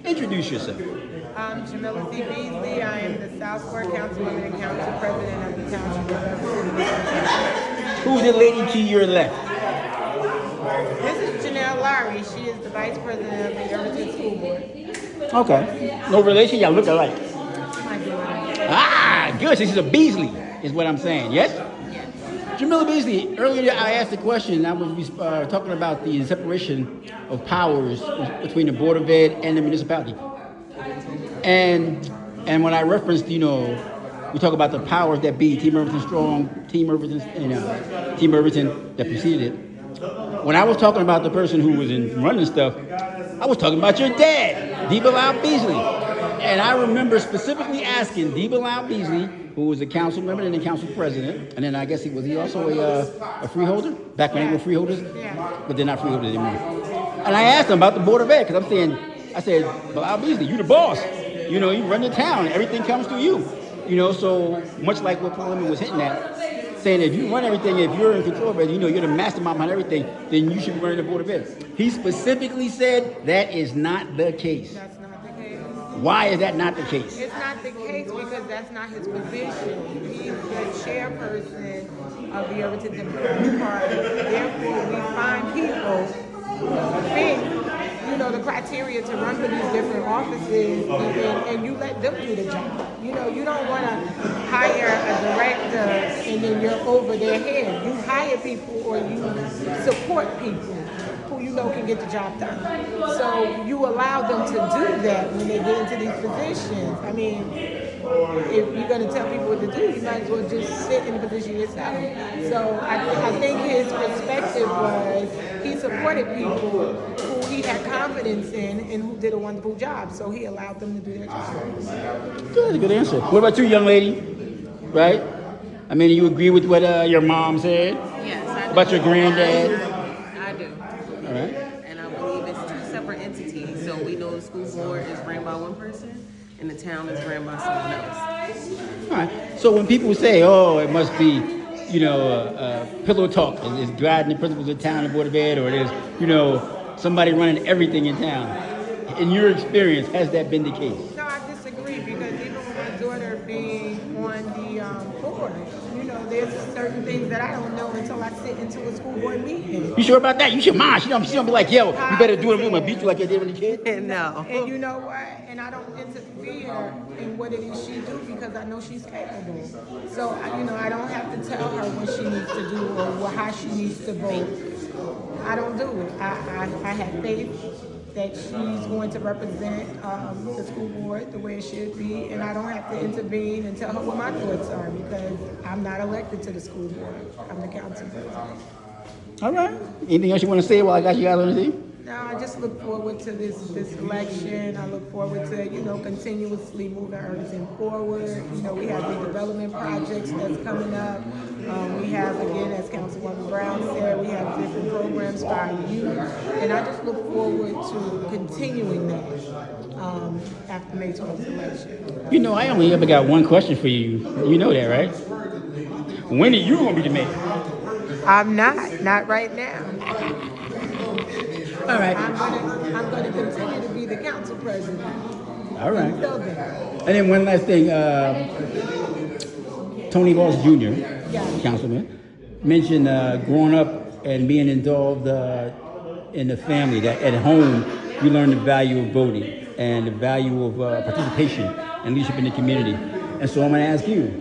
Introduce yourself. I'm Jamilah Beasley. I am the Southport Councilwoman and Council President of the Township Council President. Who's the lady to your left? This is Jamilah. She is the Vice President of the Irvington School Board. Okay. No relation? Y'all look alike. My daughter. Ah, good. So she's a Beasley, is what I'm saying. Yes? Jamilah Beasley, earlier I asked a question. I was talking about the separation of powers between the Board of Ed and the municipality. And when I referenced, we talk about the powers that be, Team Irvington Strong, Team Irvington, and Team Irvington that preceded it. When I was talking about the person who was running stuff, I was talking about your dad, Bilal Beasley. And I remember specifically asking Bilal Beasley, who was a council member and a council president, and then I guess was he also a freeholder back when they were freeholders, but they're not freeholders anymore. And I asked him about the Board of Ed because I said, Bilal Beasley, you the boss. You run the town, and everything comes through you. So much like what Parliament was hitting at, saying if you run everything, if you're in control of it, you're the mastermind behind everything, then you should be running the Board of Ed. He specifically said that is not the case. That's not the case. Why is that not the case? It's not the case because that's not his position. He's the chairperson of the Irvington Democratic Party. Therefore, we find people who think, the criteria to run for these different offices, and you let them do the job. You don't want to hire a director and then you're over their head. You hire people or you support people who can get the job done. So you allow them to do that when they get into these positions. I mean, if you're going to tell people what to do, you might as well just sit in the position yourself. So I think his perspective was he supported people who he had confidence in and who did a wonderful job. So he allowed them to do their job. That's a good answer. What about you, young lady? Right? I mean, you agree with what your mom said? Yes, I do. About your granddad? I do. All right. And I believe it's two separate entities. So we know the school board is ran by one person and the town is ran by someone else. All right. So when people say, oh, it must be, pillow talk, is guiding the principals of town and Board of Ed, or there's, somebody running everything in town. In your experience, has that been the case? No, I disagree because even with my daughter being on the board, there's certain things that I don't know until I sit into a school board meeting. You sure about that? You should mind. She don't be like, yo, you better do it. I'm going to beat you like I did when you kid. No. And you know what? And I don't interfere in what it is she do because I know she's capable. So, I don't have to tell her what she needs to do or how she needs to vote. I don't do it. I have faith that she's going to represent the school board the way it should be, and I don't have to intervene and tell her what my thoughts are because I'm not elected to the school board. I'm the council president. All right. Anything else you want to say while I got you guys on the team? No, I just look forward to this election. I look forward to, continuously moving Irvington forward. We have redevelopment projects that's coming up. We have, again, as Councilwoman Brown said, we have different programs for our youth. And I just look forward to continuing that after May 12th election. I only ever got one question for you. You know that, right? When are you going to be the mayor? I'm not right now. All right. I'm going to continue to be the council president. All right. Until then. And then one last thing. Tony Voss Jr., councilman, mentioned growing up and being involved in the family, that at home you learn the value of voting and the value of participation and leadership in the community. And so I'm going to ask you,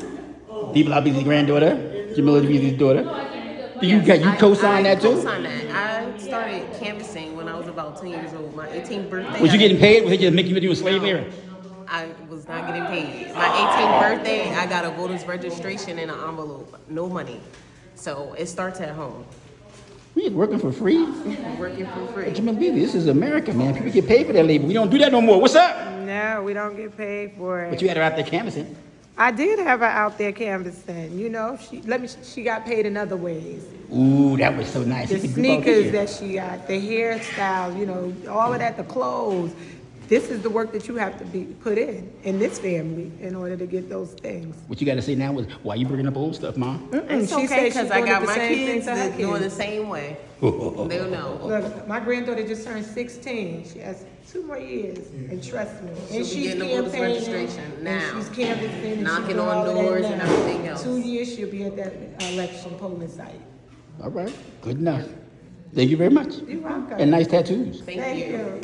Bilal Beasley's granddaughter, Jamilah Beasley's daughter, you co-sign that too? I co-signed that. I started canvassing when I was about 10 years old. My 18th birthday. Was you getting paid? Was they just making you a slave there? I was not getting paid. My 18th birthday, I got a voter's registration in an envelope. No money. So it starts at home. We working for free? Working for free. Jamilah Beasley, this is America, man. People get paid for that labor. We don't do that no more. What's up? No, we don't get paid for it. But you had her out there canvassing. I did have her out there canvassing. She got paid in other ways. Ooh, that was so nice. The sneakers that she got, the hairstyles, all of that, the clothes. This is the work that you have to put in this family in order to get those things. What you got to say now is, why you bringing up old stuff, Mom? It's she okay, said because I got my kids doing doing the same way. They'll know. Look, my granddaughter just turned 16. She has 2 more years, and trust me. She'll And be she's getting the voter's campaigning, registration now. and she's canvassing, and Knocking she's doing on all of that doors and now. everything else. 2 years, she'll be at that election polling site. All right, good enough. Thank you very much. You're welcome. And nice tattoos. Thank Thank you. you.